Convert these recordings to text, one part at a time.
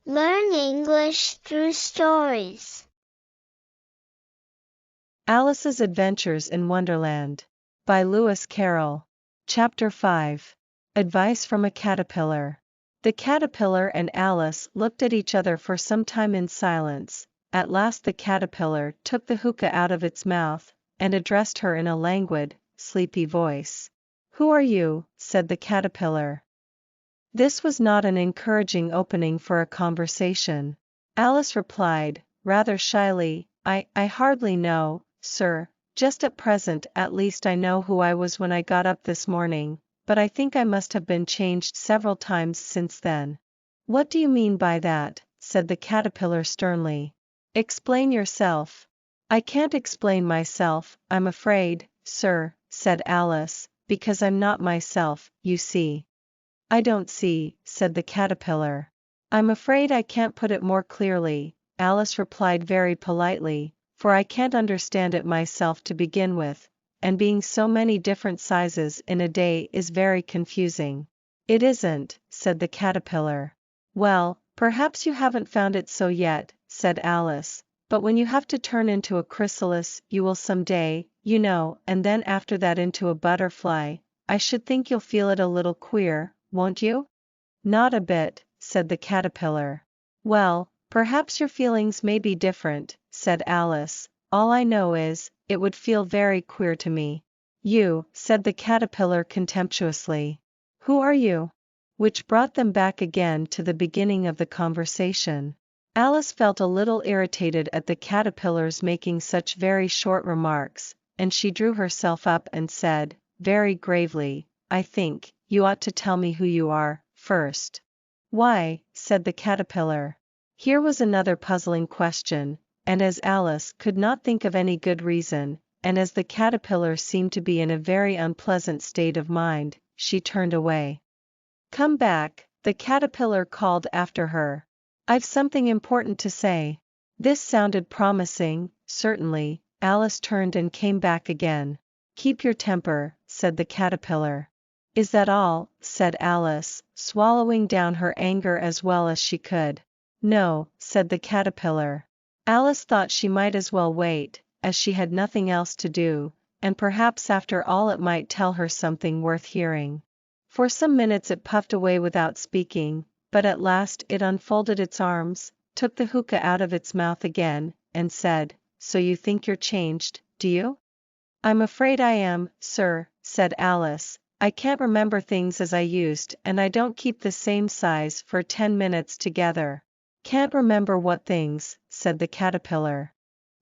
Learn English through stories. Alice's Adventures in Wonderland by Lewis Carroll. Chapter 5. Advice from a Caterpillar. The caterpillar and Alice looked at each other for some time in silence. At last the caterpillar took the hookah out of its mouth, and addressed her in a languid, sleepy voice. "Who are you?" said the caterpillar. This was not an encouraging opening for a conversation. Alice replied, rather shyly, I hardly know, sir. Just at present at least I know who I was when I got up this morning, but I think I must have been changed several times since then." "What do you mean by that?" said the caterpillar sternly. "Explain yourself." "I can't explain myself, I'm afraid, sir," said Alice, "because I'm not myself, you see." "I don't see," said the caterpillar. "I'm afraid I can't put it more clearly," Alice replied very politely, "for I can't understand it myself to begin with, and being so many different sizes in a day is very confusing." "It isn't," said the caterpillar. "Well, perhaps you haven't found it so yet," said Alice, "but when you have to turn into a chrysalis you will some day, you know, and then after that into a butterfly, I should think you'll feel it a little queer, won't you?" "Not a bit," said the caterpillar. "Well, perhaps your feelings may be different," said Alice. "All I know is, it would feel very queer to me." "You," said the caterpillar contemptuously. "Who are you?" Which brought them back again to the beginning of the conversation. Alice felt a little irritated at the caterpillar's making such very short remarks, and she drew herself up and said, very gravely, "I think you ought to tell me who you are, first." "Why?" said the caterpillar. Here was another puzzling question, and as Alice could not think of any good reason, and as the caterpillar seemed to be in a very unpleasant state of mind, she turned away. "Come back," the caterpillar called after her. "I've something important to say." This sounded promising, certainly. Alice turned and came back again. "Keep your temper," said the caterpillar. "Is that all?" said Alice, swallowing down her anger as well as she could. "No," said the caterpillar. Alice thought she might as well wait, as she had nothing else to do, and perhaps after all it might tell her something worth hearing. For some minutes it puffed away without speaking, but at last it unfolded its arms, took the hookah out of its mouth again, and said, "So you think you're changed, do you?" "I'm afraid I am, sir," said Alice. "I can't remember things as I used, and I don't keep the same size for 10 minutes together." "Can't remember what things?" said the caterpillar.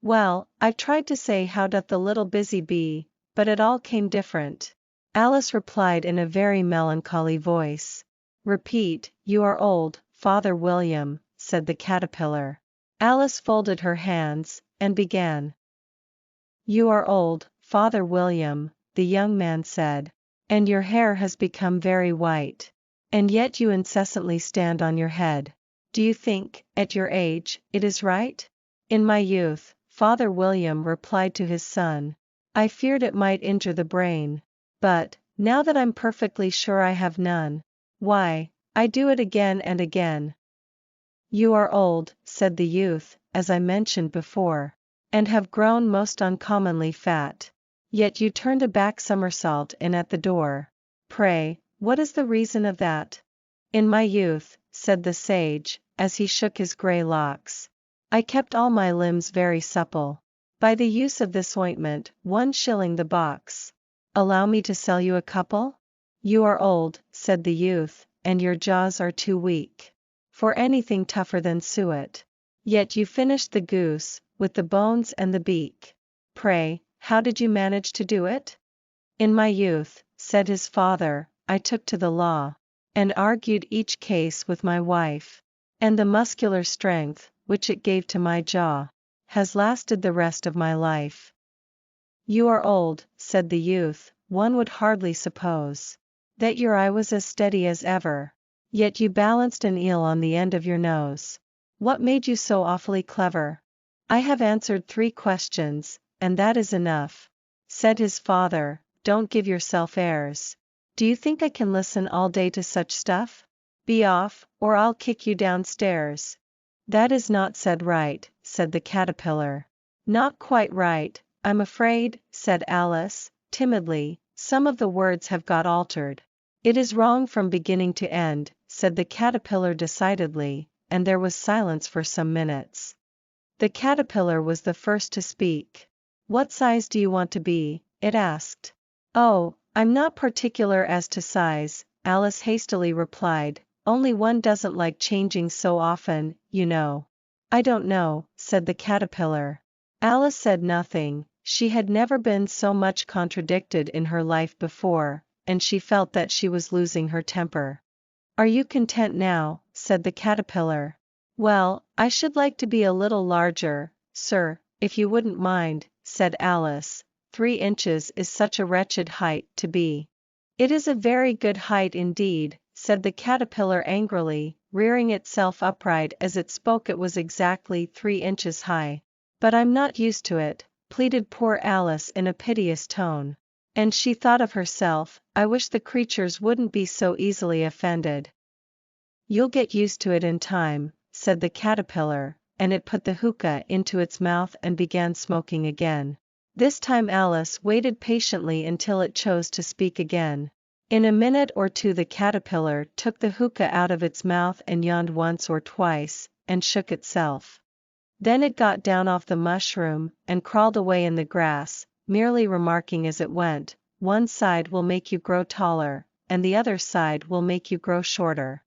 "Well, I've tried to say how doth the little busy bee, but it all came different." Alice replied in a very melancholy voice. "Repeat, you are old, Father William," said the caterpillar. Alice folded her hands, and began. "You are old, Father William," the young man said, "and your hair has become very white. And yet you incessantly stand on your head. Do you think, at your age, it is right?" "In my youth," Father William replied to his son, "I feared it might injure the brain. But, now that I'm perfectly sure I have none, why, I do it again and again." "You are old," said the youth, "as I mentioned before, and have grown most uncommonly fat. Yet you turned a back somersault in at the door. Pray, what is the reason of that?" "In my youth," said the sage, as he shook his grey locks, "I kept all my limbs very supple. By the use of this ointment, 1 shilling the box. Allow me to sell you a couple?" "You are old," said the youth, "and your jaws are too weak for anything tougher than suet. Yet you finished the goose, with the bones and the beak. Pray, how did you manage to do it?" "In my youth," said his father, "I took to the law, and argued each case with my wife. And the muscular strength, which it gave to my jaw, has lasted the rest of my life." "You are old," said the youth. "One would hardly suppose that your eye was as steady as ever. Yet you balanced an eel on the end of your nose. What made you so awfully clever?" "I have answered 3 questions, and that is enough," said his father. "Don't give yourself airs. Do you think I can listen all day to such stuff?" Be off, or I'll kick you downstairs. That is not said right, said the caterpillar. Not quite right, I'm afraid, said Alice, timidly. Some of the words have got altered. It is wrong from beginning to end, said the caterpillar decidedly, and there was silence for some minutes. The caterpillar was the first to speak. What size do you want to be? It asked. Oh, I'm not particular as to size, Alice hastily replied, only one doesn't like changing so often, you know. I don't know, said the caterpillar. Alice said nothing. She had never been so much contradicted in her life before, and she felt that she was losing her temper. Are you content now? Said the caterpillar. Well, I should like to be a little larger, sir, if you wouldn't mind, said Alice. 3 inches is such a wretched height to be. It is a very good height indeed, said the caterpillar angrily, rearing itself upright as it spoke. It was exactly 3 inches high. But I'm not used to it, pleaded poor Alice in a piteous tone. And she thought of herself, I wish the creatures wouldn't be so easily offended. You'll get used to it in time, said the caterpillar, and it put the hookah into its mouth and began smoking again. This time Alice waited patiently until it chose to speak again. In a minute or two the caterpillar took the hookah out of its mouth and yawned once or twice, and shook itself. Then it got down off the mushroom, and crawled away in the grass, merely remarking as it went, one side will make you grow taller, and the other side will make you grow shorter.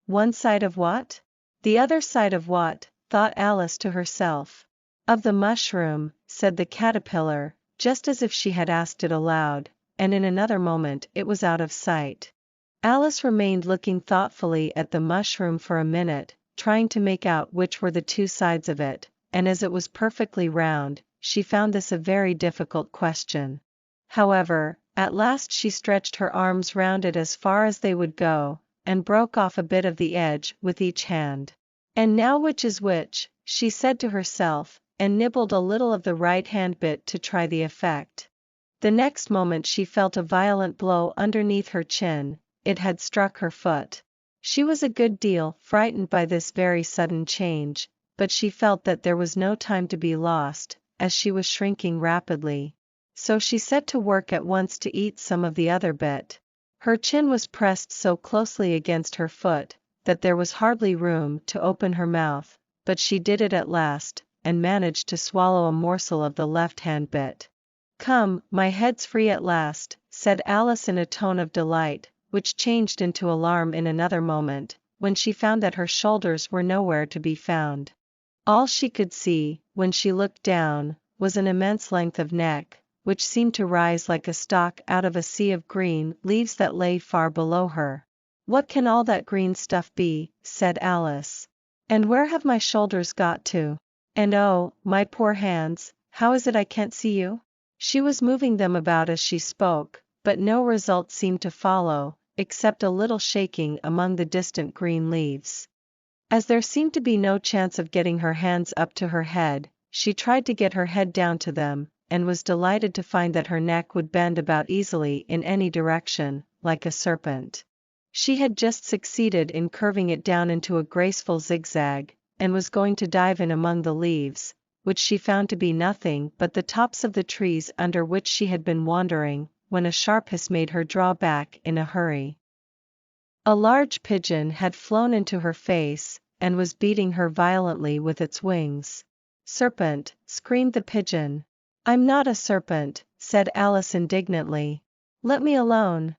One side of what? The other side of what? Thought Alice to herself. Of the mushroom, said the caterpillar, just as if she had asked it aloud, and in another moment it was out of sight. Alice remained looking thoughtfully at the mushroom for a minute, trying to make out which were the 2 sides of it, and as it was perfectly round, she found this a very difficult question. However, at last she stretched her arms round it as far as they would go, and broke off a bit of the edge with each hand. And now which is which? She said to herself, and nibbled a little of the right-hand bit to try the effect. The next moment she felt a violent blow underneath her chin. It had struck her foot. She was a good deal frightened by this very sudden change, but she felt that there was no time to be lost, as she was shrinking rapidly. So she set to work at once to eat some of the other bit. Her chin was pressed so closely against her foot, that there was hardly room to open her mouth, but she did it at last, and managed to swallow a morsel of the left-hand bit. Come, my head's free at last, said Alice in a tone of delight, which changed into alarm in another moment, when she found that her shoulders were nowhere to be found. All she could see, when she looked down, was an immense length of neck, which seemed to rise like a stalk out of a sea of green leaves that lay far below her. What can all that green stuff be? Said Alice. And where have my shoulders got to? And oh, my poor hands, how is it I can't see you? She was moving them about as she spoke, but no result seemed to follow, except a little shaking among the distant green leaves. As there seemed to be no chance of getting her hands up to her head, she tried to get her head down to them, and was delighted to find that her neck would bend about easily in any direction, like a serpent. She had just succeeded in curving it down into a graceful zigzag, and was going to dive in among the leaves, which she found to be nothing but the tops of the trees under which she had been wandering, when a sharp hiss made her draw back in a hurry. A large pigeon had flown into her face, and was beating her violently with its wings. Serpent, screamed the pigeon. I'm not a serpent, said Alice indignantly. Let me alone.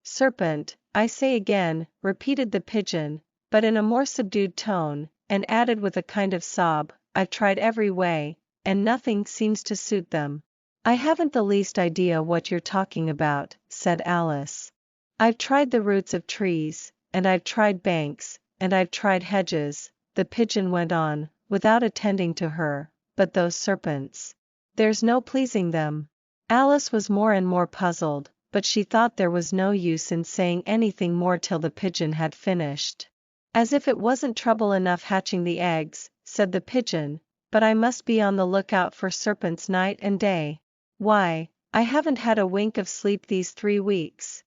Serpent, I say again, repeated the pigeon, but in a more subdued tone, and added with a kind of sob, I've tried every way, and nothing seems to suit them. I haven't the least idea what you're talking about, said Alice. I've tried the roots of trees, and I've tried banks, and I've tried hedges, the pigeon went on, without attending to her, but those serpents. There's no pleasing them. Alice was more and more puzzled, but she thought there was no use in saying anything more till the pigeon had finished. As if it wasn't trouble enough hatching the eggs, said the pigeon, but I must be on the lookout for serpents night and day. Why, I haven't had a wink of sleep these 3 weeks.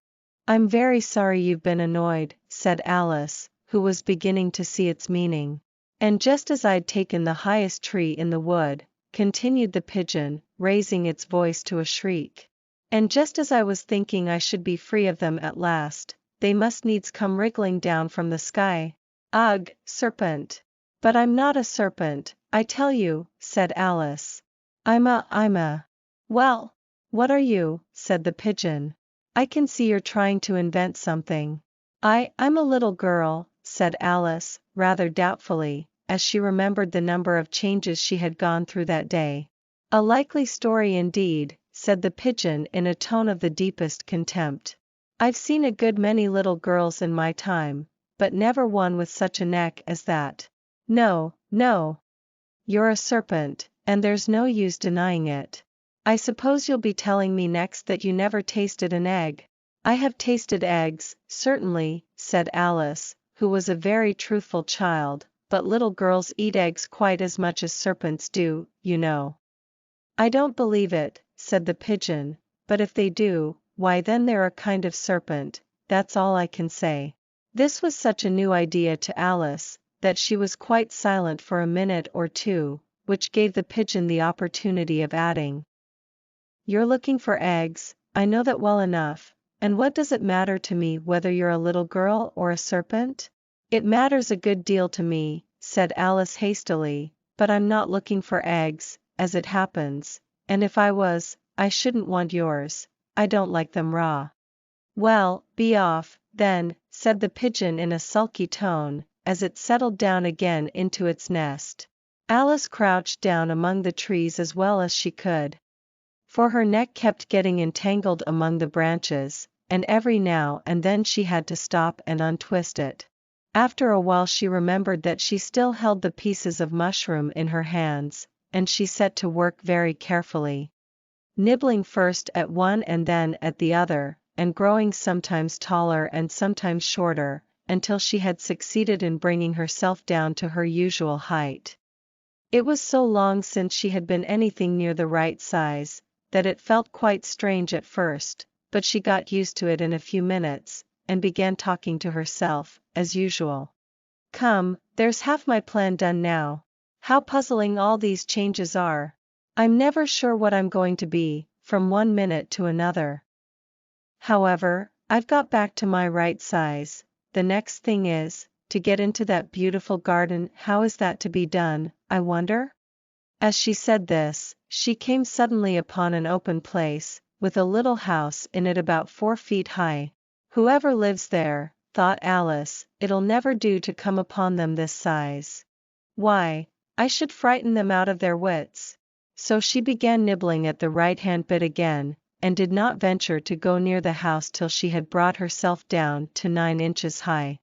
I'm very sorry you've been annoyed, said Alice, who was beginning to see its meaning. And just as I'd taken the highest tree in the wood, continued the pigeon, raising its voice to a shriek. And just as I was thinking I should be free of them at last, they must needs come wriggling down from the sky. Ugh, serpent! But I'm not a serpent, I tell you, said Alice. I'm a. Well, what are you, said the pigeon. I can see you're trying to invent something. I'm a little girl, said Alice, rather doubtfully, as she remembered the number of changes she had gone through that day. A likely story indeed, said the pigeon in a tone of the deepest contempt. I've seen a good many little girls in my time, but never one with such a neck as that. No, no. You're a serpent, and there's no use denying it. I suppose you'll be telling me next that you never tasted an egg. I have tasted eggs, certainly, said Alice, who was a very truthful child, but little girls eat eggs quite as much as serpents do, you know. I don't believe it, said the pigeon, but if they do, why then they're a kind of serpent, that's all I can say. This was such a new idea to Alice, that she was quite silent for a minute or two, which gave the pigeon the opportunity of adding. You're looking for eggs, I know that well enough, and what does it matter to me whether you're a little girl or a serpent? It matters a good deal to me, said Alice hastily, but I'm not looking for eggs, as it happens, and if I was, I shouldn't want yours, I don't like them raw. Well, be off, then, said the pigeon in a sulky tone, as it settled down again into its nest. Alice crouched down among the trees as well as she could, for her neck kept getting entangled among the branches, and every now and then she had to stop and untwist it. After a while she remembered that she still held the pieces of mushroom in her hands, and she set to work very carefully, nibbling first at one and then at the other, and growing sometimes taller and sometimes shorter, until she had succeeded in bringing herself down to her usual height. It was so long since she had been anything near the right size, that it felt quite strange at first, but she got used to it in a few minutes, and began talking to herself, as usual. Come, there's half my plan done now. How puzzling all these changes are. I'm never sure what I'm going to be, from one minute to another. However, I've got back to my right size. The next thing is, to get into that beautiful garden. How is that to be done, I wonder? As she said this, she came suddenly upon an open place, with a little house in it about 4 feet high. Whoever lives there, thought Alice, it'll never do to come upon them this size. Why, I should frighten them out of their wits. So she began nibbling at the right-hand bit again, and did not venture to go near the house till she had brought herself down to 9 inches high.